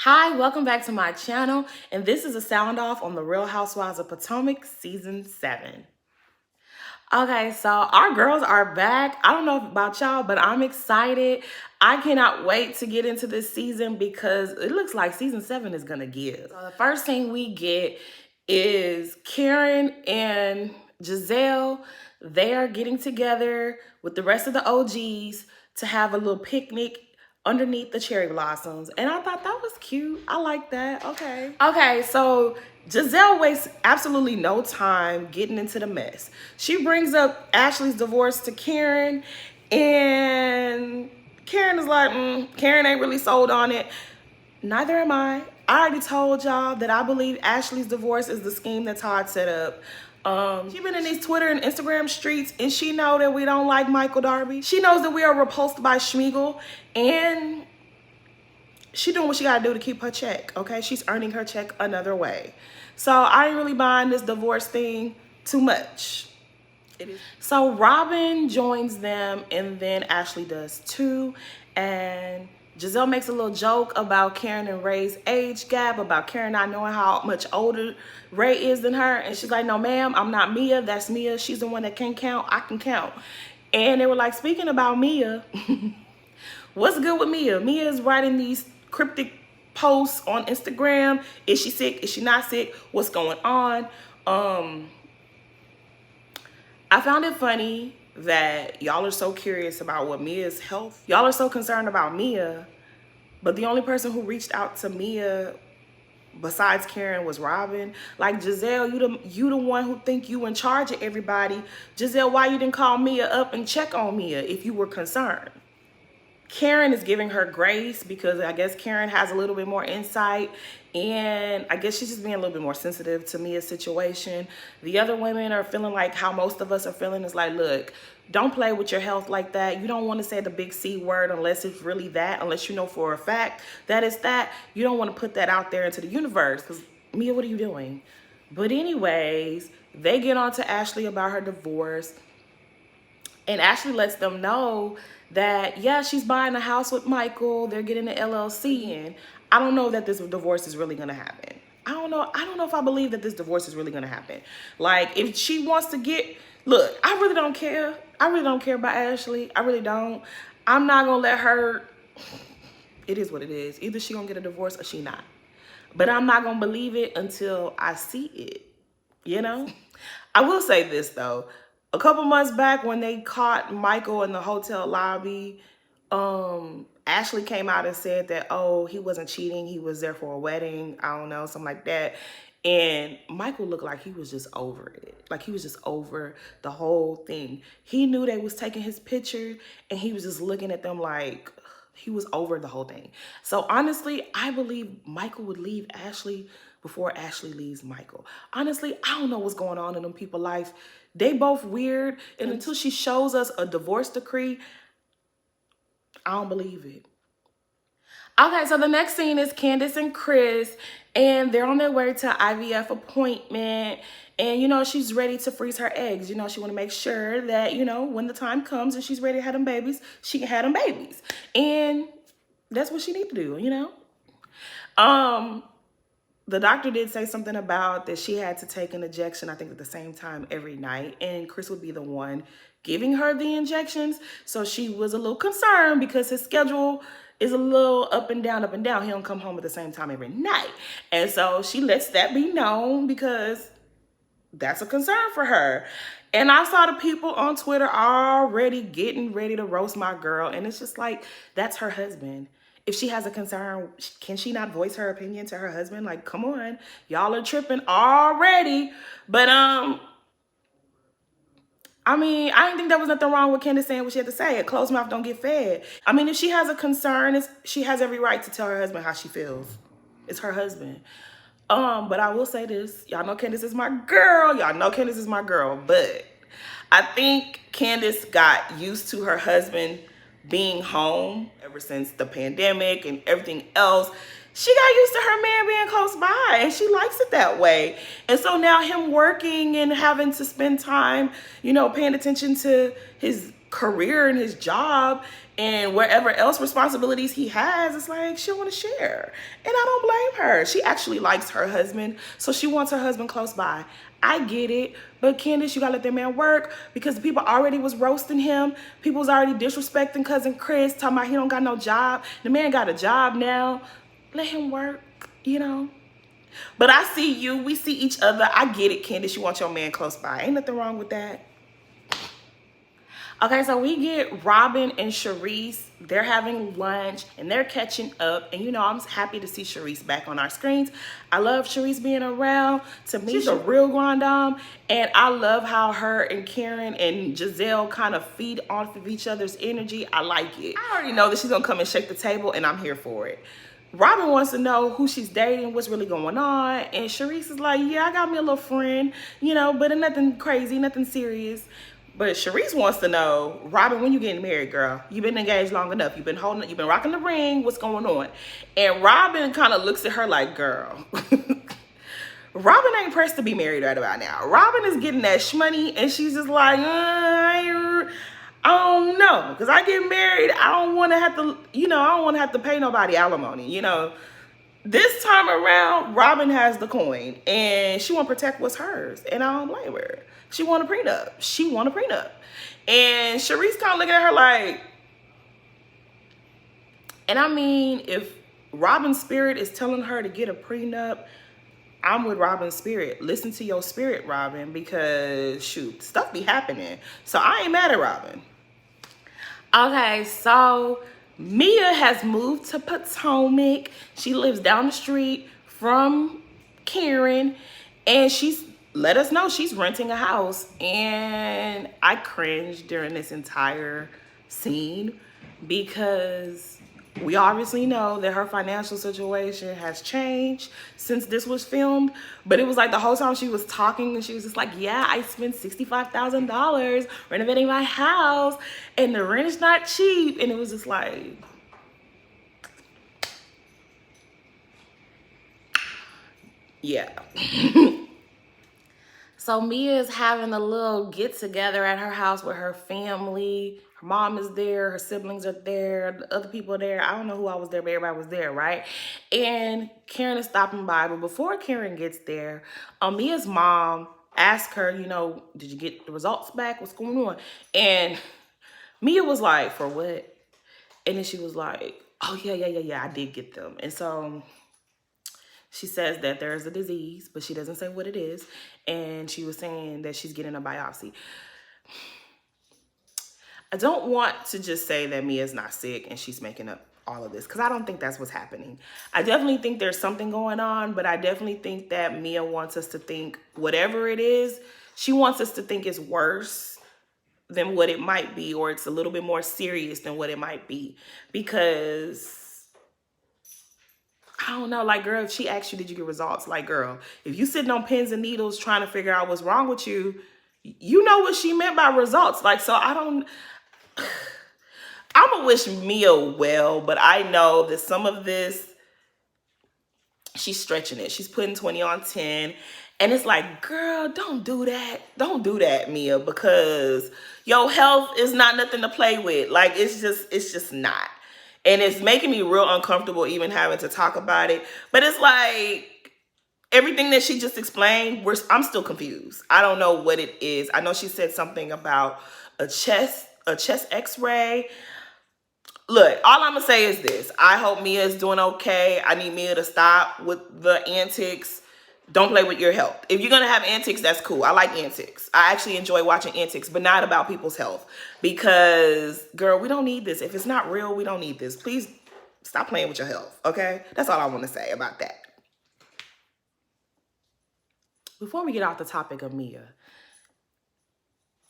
Hi, welcome back to my channel, and this is a sound off on the Real Housewives of Potomac season 7. Okay, so our girls are back. I don't know about y'all, but I'm excited. I cannot wait to get into this season because it looks like season 7 is gonna give. So the first thing we get is Karen and Giselle. They are getting together with the rest of the OGs to have a little picnic underneath the cherry blossoms. And I thought that was cute. I like that. Okay, so Giselle wastes absolutely no time getting into the mess. She brings up Ashley's divorce to Karen, and Karen is like, Karen ain't really sold on it. Neither am I. I already told y'all that I believe Ashley's divorce is the scheme that Todd set up. She been in these Twitter and Instagram streets, and she know that we don't like Michael Darby. She knows that we are repulsed by Schmeagle, and she doing what she gotta do to keep her check, okay? She's earning her check another way. So I ain't really buying this divorce thing too much. So Robin joins them, and then Ashley does too. And Giselle makes a little joke about Karen and Ray's age gap, about Karen not knowing how much older Ray is than her. And she's like, no, ma'am, I'm not Mia. That's Mia. She's the one that can count. I can count. And they were like, speaking about Mia, what's good with Mia? Mia is writing these cryptic posts on Instagram. Is she sick? Is she not sick? What's going on? I found it funny that y'all are so curious about what Mia's health. Y'all are so concerned about Mia, but the only person who reached out to Mia besides Karen was Robin. Like, Giselle, you the one who think you in charge of everybody. Giselle, why you didn't call Mia up and check on Mia if you were concerned? Karen is giving her grace because I guess Karen has a little bit more insight, and I guess she's just being a little bit more sensitive to Mia's situation. The other women are feeling like how most of us are feeling, is like, look, don't play with your health like that. You don't want to say the big C word unless it's really that, unless you know for a fact that it's that. You don't want to put that out there into the universe because, Mia, what are you doing? But anyways, they get on to Ashley about her divorce, and Ashley lets them know that, yeah, she's buying a house with Michael. They're getting an LLC in. I don't know that this divorce is really going to happen. I don't know if I believe that this divorce is really going to happen. Like, if she wants to look, I really don't care. I really don't care about Ashley. I really don't. I'm not going to let her. It is what it is. Either she going to get a divorce or she not. But I'm not going to believe it until I see it, you know? I will say this, though. A couple months back when they caught Michael in the hotel lobby, Ashley came out and said that, oh, he wasn't cheating. He was there for a wedding. I don't know, something like that. And Michael looked like he was just over it. Like he was just over the whole thing. He knew they was taking his picture, and he was just looking at them like he was over the whole thing. So honestly, I believe Michael would leave Ashley before Ashley leaves Michael. Honestly, I don't know what's going on in them people's life. They both weird, and until she shows us a divorce decree, I don't believe it. Okay, so the next scene is Candace and Chris, and they're on their way to IVF appointment. And, you know, she's ready to freeze her eggs. You know, she want to make sure that, you know, when the time comes and she's ready to have them babies, she can have them babies. And that's what she need to do, you know? The doctor did say something about that she had to take an injection, I think, at the same time every night. And Chris would be the one giving her the injections. So she was a little concerned because his schedule is a little up and down, up and down. He don't come home at the same time every night. And so she lets that be known because that's a concern for her. And I saw the people on Twitter already getting ready to roast my girl. And it's just like, that's her husband. If she has a concern, can she not voice her opinion to her husband? Like, come on, y'all are tripping already. But I mean, I didn't think there was nothing wrong with Candace saying what she had to say. A closed mouth don't get fed. I mean, if she has a concern, she has every right to tell her husband how she feels. It's her husband. But I will say this. Y'all know Candace is my girl. Y'all know Candace is my girl. But I think Candace got used to her husband being home ever since the pandemic and everything else. She got used to her man being close by, and she likes it that way. And so now him working and having to spend time, you know, paying attention to his career and his job, And wherever else responsibilities he has, it's like she don't want to share. And I don't blame her. She actually likes her husband, so she wants her husband close by. I get it, but Candace, you gotta let that man work because the people already was roasting him. People was already disrespecting cousin Chris, talking about he don't got no job. The man got a job now. Let him work, you know. But I see you. We see each other. I get it, Candace. You want your man close by. Ain't nothing wrong with that. Okay, so we get Robin and Sharice. They're having lunch and they're catching up. And you know, I'm happy to see Sharice back on our screens. I love Sharice being around. To me, she's a real grand dame. And I love how her and Karen and Giselle kind of feed off of each other's energy. I like it. I already know that she's gonna come and shake the table, and I'm here for it. Robin wants to know who she's dating, what's really going on. And Sharice is like, yeah, I got me a little friend, you know, but nothing crazy, nothing serious. But Sharice wants to know, Robin, when you getting married, girl? You've been engaged long enough. You've been rocking the ring. What's going on? And Robin kind of looks at her like, girl, Robin ain't pressed to be married right about now. Robin is getting that shmoney, and she's just like, I don't know, because I get married, I don't want to have to, you know, I don't want to have to pay nobody alimony, you know. This time around, Robin has the coin, and she want to protect what's hers, and I don't blame her. She want a prenup. She want a prenup. And Sharice kind of looking at her like, and I mean, if Robin's spirit is telling her to get a prenup, I'm with Robin's spirit. Listen to your spirit, Robin, because shoot, stuff be happening. So I ain't mad at Robin. Okay, so Mia has moved to Potomac. She lives down the street from Karen, and she's let us know she's renting a house. And I cringed during this entire scene because we obviously know that her financial situation has changed since this was filmed. But it was like the whole time she was talking and she was just like, yeah, I spent $65,000 renovating my house and the rent is not cheap. And it was just like, yeah. So Mia is having a little get together at her house with her family. Her mom is there, her siblings are there, the other people are there. I don't know who I was there, but everybody was there, right? And Karen is stopping by. But before Karen gets there, Mia's mom asked her, you know, did you get the results back? What's going on? And Mia was like, for what? And then she was like, oh, yeah, I did get them. And so she says that there's a disease, but she doesn't say what it is. And she was saying that she's getting a biopsy. I don't want to just say that Mia's not sick and she's making up all of this, because I don't think that's what's happening. I definitely think there's something going on, but I definitely think that Mia wants us to think whatever it is, she wants us to think it's worse than what it might be, or it's a little bit more serious than what it might be. Because I don't know, like, girl, if she asks you, did you get results? Like, girl, if you sitting on pins and needles trying to figure out what's wrong with you, you know what she meant by results. Like, so I'm gonna wish Mia well, but I know that some of this, she's stretching it. She's putting 20 on 10. And it's like, girl, don't do that. Don't do that, Mia, because your health is not nothing to play with. Like, it's just not. And it's making me real uncomfortable even having to talk about it. But it's like, everything that she just explained, I'm still confused. I don't know what it is. I know she said something about a chest x-ray. Look, all I'm gonna say is this. I hope Mia is doing okay. I need Mia to stop with the antics. Don't play with your health. If you're gonna have antics, that's cool. I like antics. I actually enjoy watching antics, but not about people's health. Because, girl, we don't need this. If it's not real, we don't need this. Please stop playing with your health, okay? That's all I want to say about that. Before we get off the topic of Mia,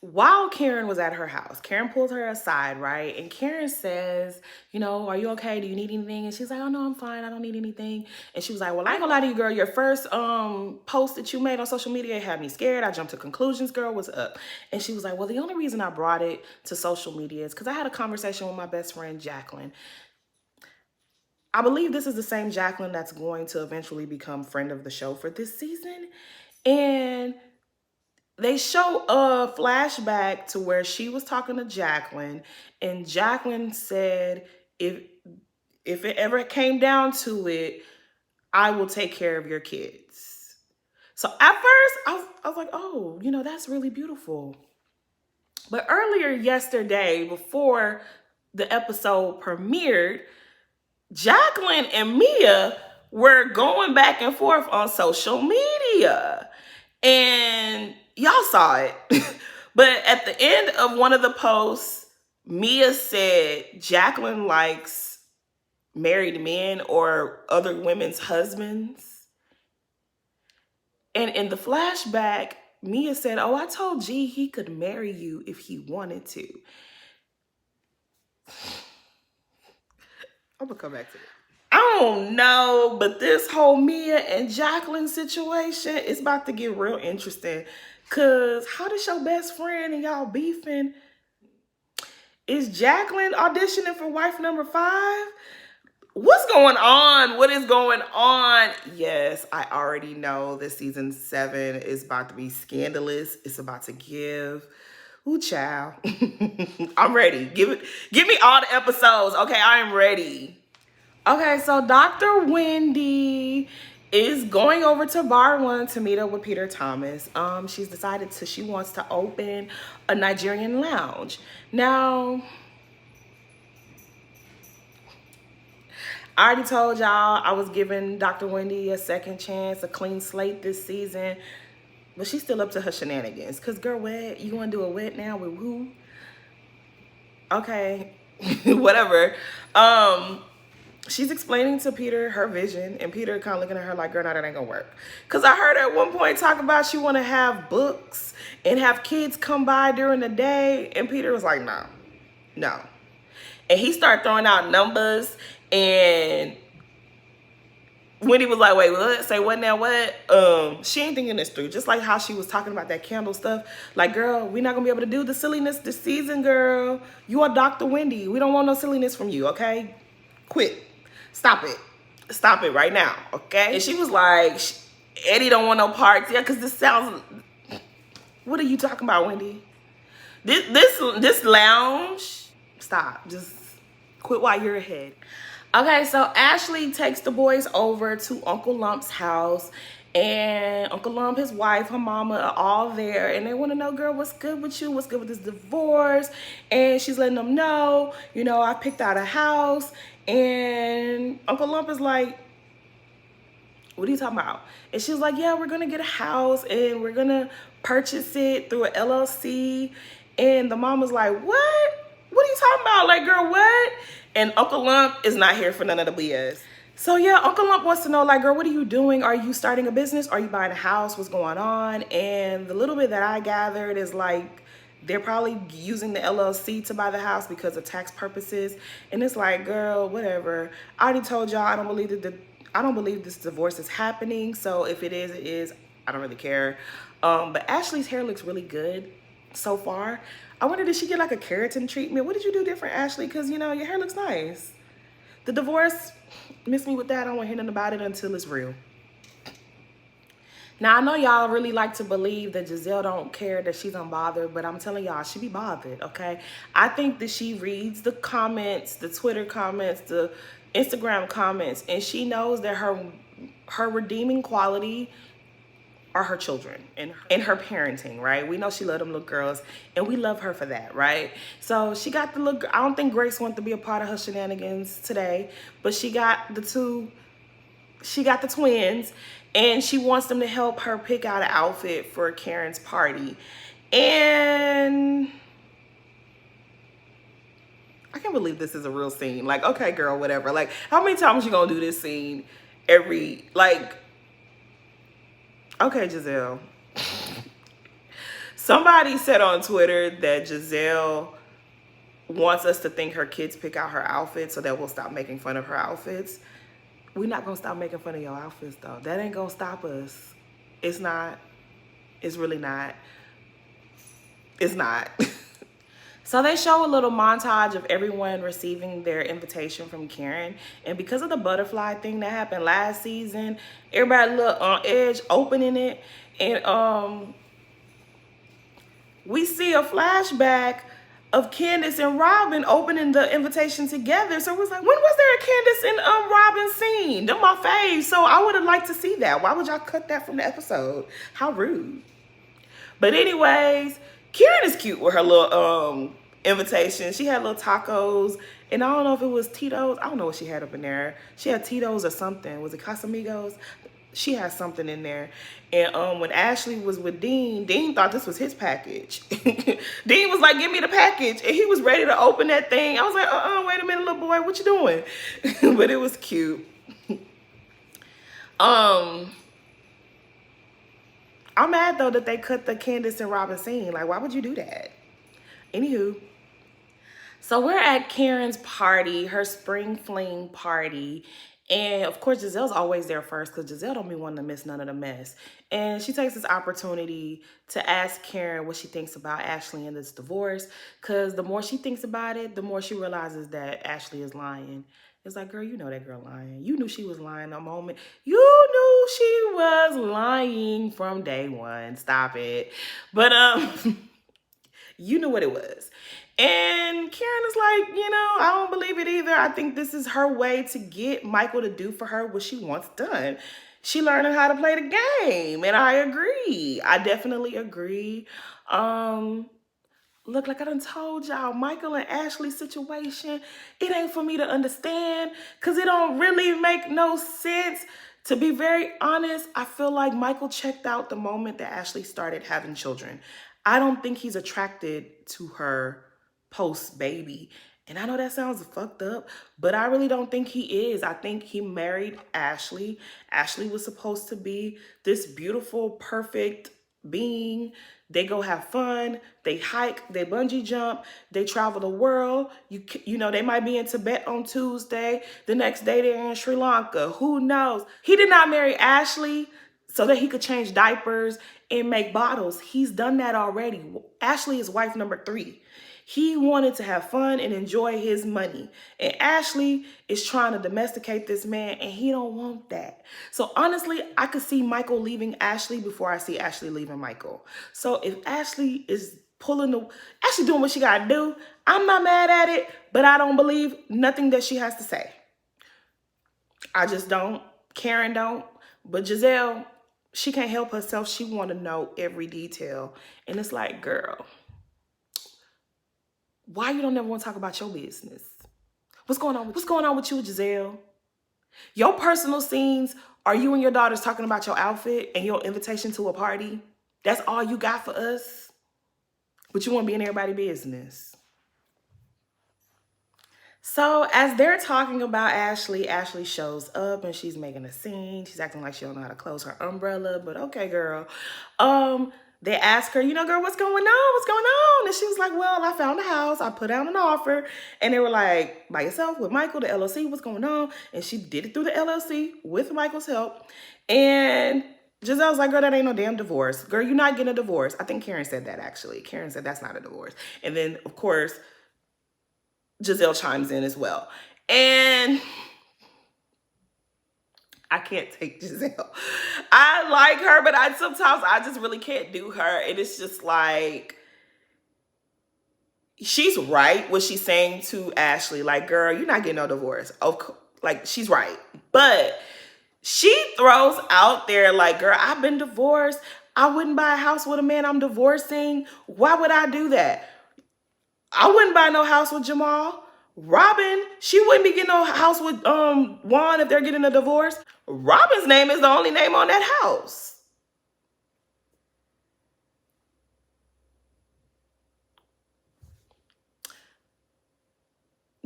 while Karen was at her house, Karen pulls her aside, right? And Karen says, you know, are you okay? Do you need anything? And she's like, oh, no, I'm fine. I don't need anything. And she was like, well, I ain't gonna lie to you, girl. Your first post that you made on social media had me scared. I jumped to conclusions, girl. What's up? And she was like, well, the only reason I brought it to social media is because I had a conversation with my best friend, Jacqueline. I believe this is the same Jacqueline that's going to eventually become friend of the show for this season. And they show a flashback to where she was talking to Jacqueline, and Jacqueline said, if it ever came down to it, I will take care of your kids. So at first, I was like, oh, that's really beautiful. But earlier yesterday, before the episode premiered, Jacqueline and Mia were going back and forth on social media. And y'all saw it. But at the end of one of the posts, Mia said Jacqueline likes married men or other women's husbands. And in the flashback, Mia said, oh, I told G he could marry you if he wanted to. I'm gonna come back to it. I don't know, but this whole Mia and Jacqueline situation is about to get real interesting. Cause how does your best friend and y'all beefing? Is Jacqueline auditioning for wife number 5? What's going on? What is going on? Yes, I already know that season 7 is about to be scandalous. It's about to give. Ooh, child. I'm ready. Give me all the episodes. Okay, I am ready. Okay, so Dr. Wendy is going over to Bar 1 to meet up with Peter Thomas. She's decided she wants to open a Nigerian lounge. Now, I already told y'all I was giving Dr. Wendy a second chance, a clean slate this season. But she's still up to her shenanigans. Because, girl, what? You want to do a what now with who? Okay, whatever. She's explaining to Peter her vision, and Peter kind of looking at her like, girl, no, that ain't gonna work. Because I heard at one point talk about she want to have books and have kids come by during the day, and Peter was like, no. And he started throwing out numbers, and Wendy was like, wait, what? Say what now, what? She ain't thinking this through. Just like how she was talking about that candle stuff. Like, girl, we're not gonna be able to do the silliness this season, girl. You are Dr. Wendy. We don't want no silliness from you, okay? Quit. Stop it. Stop it right now, okay? And she was like, Eddie don't want no parts. Yeah, because this sounds... What are you talking about, Wendy? This lounge... Stop. Just quit while you're ahead. Okay, so Ashley takes the boys over to Uncle Lump's house. And Uncle Lump, his wife, her mama are all there. And they want to know, girl, what's good with you? What's good with this divorce? And she's letting them know, I picked out a house. And Uncle Lump is like, what are you talking about? And she was like, yeah, we're going to get a house. And we're going to purchase it through an LLC. And the mom was like, what? What are you talking about? Like, girl, what? And Uncle Lump is not here for none of the BS. So yeah, Uncle Lump wants to know, like, girl, what are you doing? Are you starting a business? Are you buying a house? What's going on? And the little bit that I gathered is like, they're probably using the LLC to buy the house because of tax purposes. And it's like, girl, whatever. I already told y'all I don't believe this divorce is happening. So if it is, it is. I don't really care. But Ashley's hair looks really good so far. I wonder, did she get like a keratin treatment? What did you do different, Ashley? Because, your hair looks nice. The divorce, miss me with that. I don't want to hear nothing about it until it's real. Now, I know y'all really like to believe that Giselle don't care, that she's unbothered, but I'm telling y'all, she be bothered, okay? I think that she reads the comments, the Twitter comments, the Instagram comments, and she knows that her redeeming quality are her children and her parenting, right? We know she loved them little girls, and we love her for that, right? So she got the little, I don't think Grace wanted to be a part of her shenanigans today, but she got the twins, and she wants them to help her pick out an outfit for Karen's party. And I can't believe this is a real scene. Like, okay, girl, whatever. Like, how many times you gonna do this scene okay, Giselle. Somebody said on Twitter that Giselle wants us to think her kids pick out her outfits so that we'll stop making fun of her outfits. We're not going to stop making fun of your outfits, though. That ain't going to stop us. It's not. It's really not. It's not. So they show a little montage of everyone receiving their invitation from Karen. And because of the butterfly thing that happened last season, everybody looked on edge opening it. And we see a flashback of Candace and Robin opening the invitation together. So it was like, when was there a Candace and Robin scene? They're my faves. So I would have liked to see that. Why would y'all cut that from the episode? How rude. But anyways, Karen is cute with her little invitation. She had little tacos, and I don't know if it was Tito's. I don't know what she had up in there. She had Tito's or something. Was it Casamigos? She had something in there. And when Ashley was with Dean, Dean thought this was his package. Dean was like, give me the package. And he was ready to open that thing. I was like, wait a minute, little boy, what you doing? But it was cute. I'm mad though that they cut the Candace and Robin scene. Like, why would you do that? Anywho, so we're at Karen's party, her spring fling party. And of course, Giselle's always there first because Giselle don't be wanting to miss none of the mess. And she takes this opportunity to ask Karen what she thinks about Ashley and this divorce. Because the more she thinks about it, the more she realizes that Ashley is lying. It's like, girl, you know that girl lying. You knew she was lying the moment. You knew she was lying from day one. Stop it. But you knew what it was. And Karen is like, I don't believe it either. I think this is her way to get Michael to do for her what she wants done. She learning how to play the game. And I agree. I definitely agree. Look, like I done told y'all, Michael and Ashley's situation, it ain't for me to understand because it don't really make no sense. To be very honest, I feel like Michael checked out the moment that Ashley started having children. I don't think he's attracted to her post-baby. And I know that sounds fucked up, but I really don't think he is. I think he married Ashley. Ashley was supposed to be this beautiful, perfect being. They go have fun, they hike, they bungee jump, they travel the world. You know, they might be in Tibet on Tuesday. The next day they're in Sri Lanka. Who knows? He did not marry Ashley so that he could change diapers and make bottles. He's done that already. Ashley is wife number 3. He wanted to have fun and enjoy his money. And Ashley is trying to domesticate this man, and he don't want that. So honestly, I could see Michael leaving Ashley before I see Ashley leaving Michael. So if Ashley is Ashley doing what she gotta do, I'm not mad at it, but I don't believe nothing that she has to say. I just don't. Karen don't. But Giselle, she can't help herself. She want to know every detail. And it's like, girl, why you don't ever want to talk about your business? What's going on with you, Giselle? Your personal scenes are you and your daughters talking about your outfit and your invitation to a party. That's all you got for us? But you want to be in everybody's business. So as they're talking about Ashley, Ashley shows up and she's making a scene. She's acting like she don't know how to close her umbrella, but okay, girl. They ask her, girl, what's going on? What's going on? And she was like, well, I found a house. I put out an offer. And they were like, by yourself, with Michael, the LLC, what's going on? And she did it through the LLC with Michael's help. And Giselle's like, girl, that ain't no damn divorce. Girl, you're not getting a divorce. I think Karen said that, actually. Karen said that's not a divorce. And then, of course, Giselle chimes in as well. And I can't take Giselle. I like her, but sometimes I just really can't do her. And it's just like, she's right what she's saying to Ashley. Like, girl, you're not getting no divorce. Like, she's right. But she throws out there like, girl, I've been divorced. I wouldn't buy a house with a man I'm divorcing. Why would I do that? I wouldn't buy no house with Jamal. Robin, she wouldn't be getting no house with Juan if they're getting a divorce. Robin's name is the only name on that house.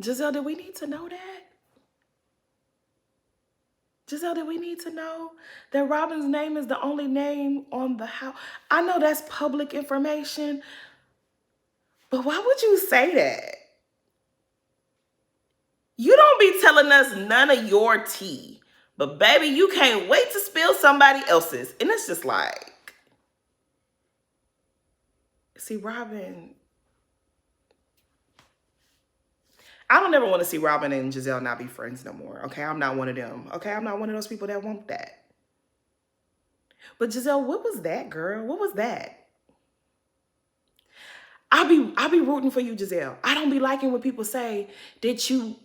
Giselle, did we need to know that? Giselle, did we need to know that Robin's name is the only name on the house? I know that's public information, but why would you say that? You don't be telling us none of your tea, but baby, you can't wait to spill somebody else's. And it's just like, see, Robin, I don't ever want to see Robin and Giselle not be friends no more. Okay, I'm not one of them. Okay, I'm not one of those people that want that. But Giselle, what was that, girl? What was that? I be rooting for you, Giselle. I don't be liking when people say that you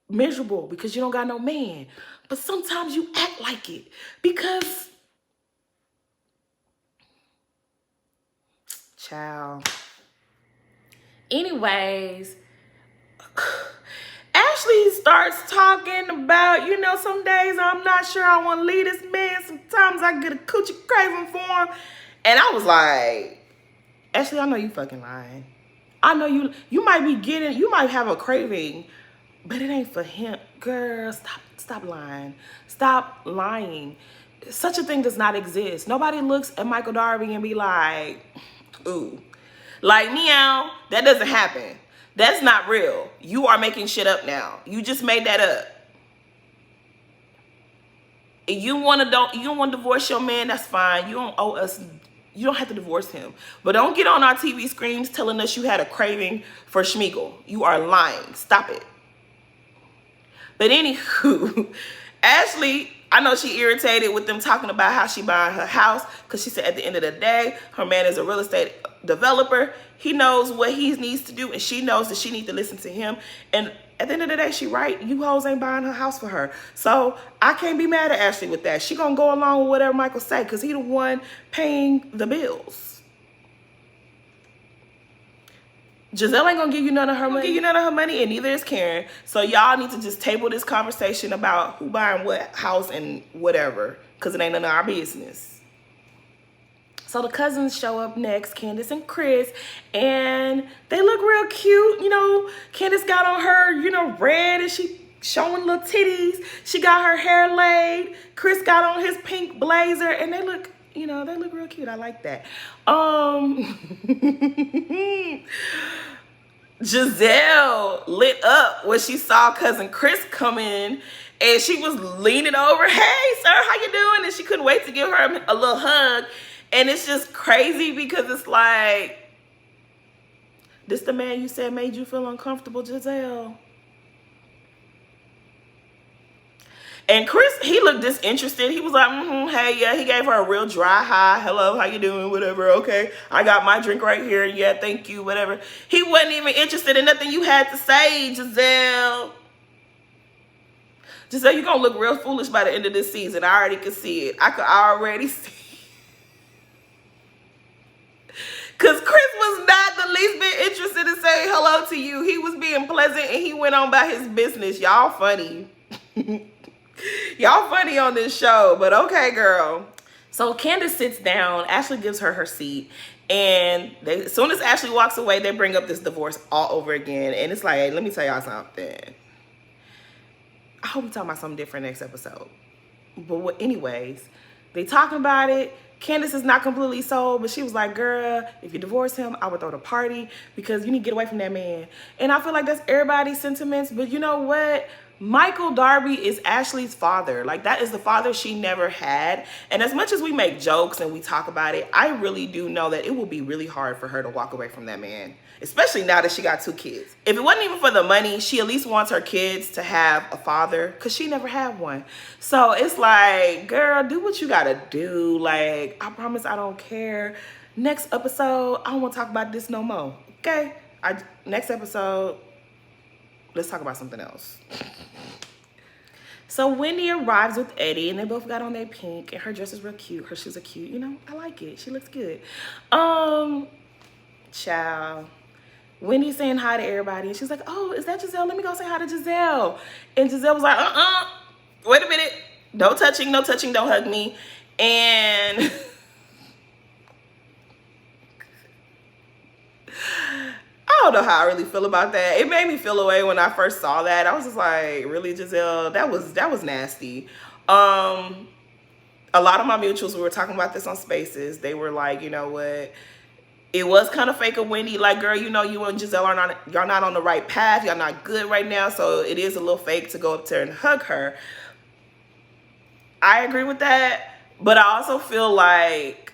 miserable because you don't got no man. But sometimes you act like it because, child. Anyways, Ashley starts talking about, some days I'm not sure I want to leave this man. Sometimes I get a coochie craving for him. And I was like, Ashley, I know you fucking lying. I know you might have a craving, but it ain't for him. Girl, stop lying. Stop lying. Such a thing does not exist. Nobody looks at Michael Darby and be like, ooh. Like, meow, that doesn't happen. That's not real. You are making shit up now. You just made that up. If you don't want to divorce your man, that's fine. You don't owe us. You don't have to divorce him. But don't get on our TV screens telling us you had a craving for Schmeagle. You are lying. Stop it. But anywho, Ashley, I know she irritated with them talking about how she buying her house because she said at the end of the day, her man is a real estate developer. He knows what he needs to do, and she knows that she needs to listen to him. And at the end of the day, she right. You hoes ain't buying her house for her. So I can't be mad at Ashley with that. She gonna go along with whatever Michael say because he the one paying the bills. Giselle ain't gonna give you none of her money, and neither is Karen. So y'all need to just table this conversation about who buying what house and whatever, because it ain't none of our business. So the cousins show up next, Candace and Chris, and they look real cute. Candace got on her, red, and she showing little titties. She got her hair laid. Chris got on his pink blazer, and they look real cute. I like that. Giselle lit up when she saw cousin Chris come in, and she was leaning over, hey sir, how you doing? And she couldn't wait to give her a little hug. And it's just crazy because it's like, this the man you said made you feel uncomfortable, Giselle? And Chris, he looked disinterested. He was like, hey, yeah. He gave her a real dry hi. Hello, how you doing? Whatever, okay. I got my drink right here. Yeah, thank you, whatever. He wasn't even interested in nothing you had to say, Giselle. Giselle, you're going to look real foolish by the end of this season. I already could see it. I could already see it. Because Chris was not the least bit interested in saying hello to you. He was being pleasant, and he went on about his business. Y'all funny. Y'all funny on this show, but okay, girl. So Candace sits down. Ashley gives her seat. And as soon as Ashley walks away, they bring up this divorce all over again. And it's like, hey, let me tell y'all something. I hope we talking about something different next episode. But anyways, they talking about it. Candace is not completely sold, but she was like, girl, if you divorce him, I would throw the party because you need to get away from that man. And I feel like that's everybody's sentiments. But you know what? Michael Darby is Ashley's father. Like, that is the father she never had. And as much as we make jokes and we talk about it, I really do know that it will be really hard for her to walk away from that man, especially now that she got 2 kids. If it wasn't even for the money, she at least wants her kids to have a father because she never had one. So it's like, girl, do what you gotta do. Like, I promise I don't care. Next episode, I don't want to talk about this no more. Okay? Next episode, let's talk about something else. So Wendy arrives with Eddie, and they both got on their pink, and her dress is real cute. Her shoes are cute. I like it. She looks good. Child. Wendy's saying hi to everybody, and she's like, oh, is that Giselle? Let me go say hi to Giselle. And Giselle was like, wait a minute. No touching, don't hug me. And I don't know how I really feel about that. It made me feel away when I first saw that. I was just like, really, Giselle? That was nasty. A lot of my mutuals, we were talking about this on Spaces. They were like, you know what? It was kind of fake of Wendy. Like, girl, you and Giselle y'all not on the right path. Y'all not good right now. So it is a little fake to go up to her and hug her. I agree with that. But I also feel like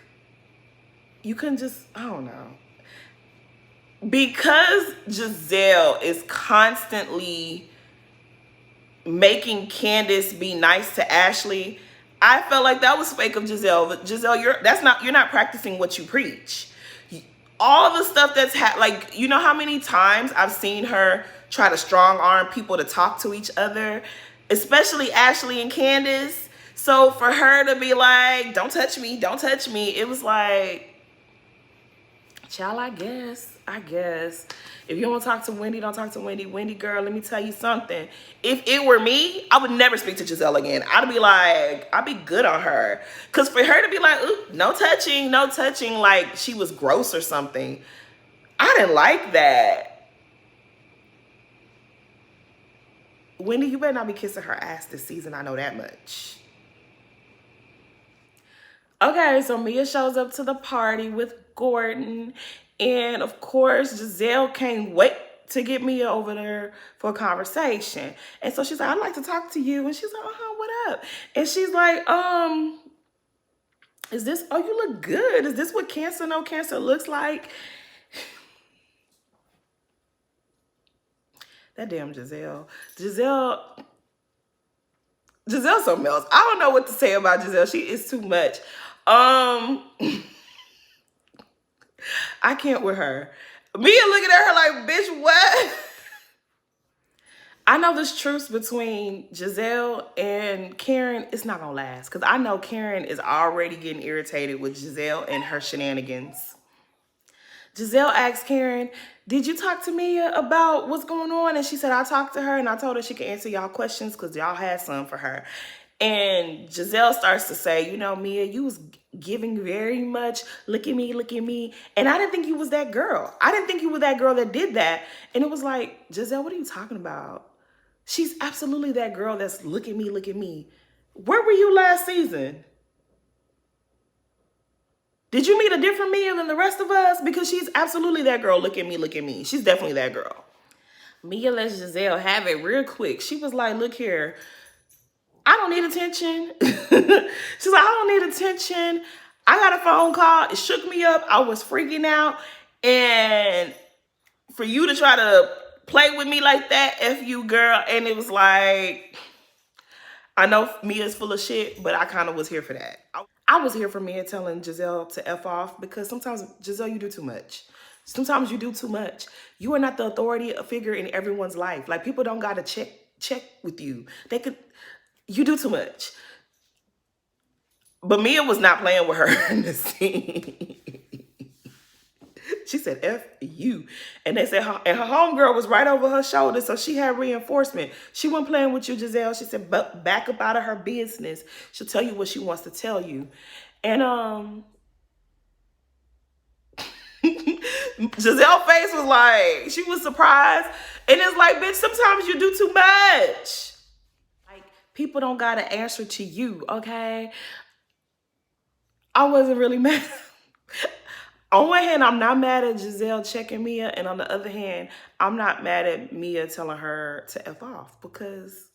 you can just, I don't know. Because Giselle is constantly making Candace be nice to Ashley, I felt like that was fake of Giselle. But Giselle, you're not practicing what you preach. all the stuff that's like, you know how many times I've seen her try to strong arm people to talk to each other, especially Ashley and Candace. So for her to be like, don't touch me, don't touch me, it was like, child, I guess. If you don't want to talk to Wendy, don't talk to Wendy. Wendy, girl, let me tell you something. If it were me, I would never speak to Giselle again. I'd be like, I'd be good on her. Because for her to be like, ooh, no touching, no touching, like she was gross or something, I didn't like that. Wendy, you better not be kissing her ass this season. I know that much. Okay, so Mia shows up to the party with Gordon. And of course, Giselle can't wait to get Mia over there for a conversation. And so she's like, I'd like to talk to you. And she's like, what up? And she's like, is this, oh, you look good. Is this what cancer, no cancer looks like? That damn Giselle. Giselle's something else. I don't know what to say about Giselle. She is too much. I can't with her. Mia looking at her like, bitch, what? I know this truce between Giselle and Karen, it's not gonna last. Because I know Karen is already getting irritated with Giselle and her shenanigans. Giselle asked Karen, did you talk to Mia about what's going on? And she said, I talked to her and I told her she could answer y'all questions because y'all had some for her. And Giselle starts to say, you know, Mia, you was giving very much, look at me, look at me. And I didn't think you was that girl. I didn't think you were that girl that did that. And it was like, Giselle, what are you talking about? She's absolutely that girl that's look at me, look at me. Where were you last season? Did you meet a different Mia than the rest of us? Because she's absolutely that girl. Look at me, look at me. She's definitely that girl. Mia lets Giselle have it real quick. She was like, look here. I don't need attention. She's like, I don't need attention. I got a phone call. It shook me up. I was freaking out. And for you to try to play with me like that, F you, girl. And it was like, I know Mia's full of shit, but I kind of was here for that. I was here for Mia telling Giselle to F off because sometimes, Giselle, you do too much. Sometimes you do too much. You are not the authority figure in everyone's life. Like, people don't got to check with you. You do too much. But Mia was not playing with her in the scene. She said, F you. And they said, and her homegirl was right over her shoulder, so she had reinforcement. She wasn't playing with you, Giselle. She said, but back up out of her business. She'll tell you what she wants to tell you. And Giselle's face was like, she was surprised. And it's like, bitch, sometimes you do too much. Like, people don't got to answer to you, okay? I wasn't really mad. On one hand, I'm not mad at Giselle checking Mia. And on the other hand, I'm not mad at Mia telling her to F off because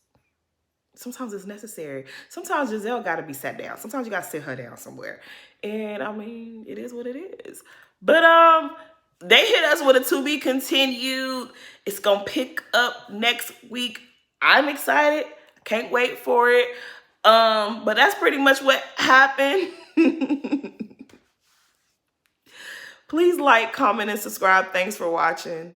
sometimes it's necessary. Sometimes Giselle got to be sat down. Sometimes you got to sit her down somewhere. And I mean, it is what it is. But they hit us with a to be continued. It's going to pick up next week. I'm excited. Can't wait for it. But that's pretty much what happened. Please like, comment, and subscribe. Thanks for watching.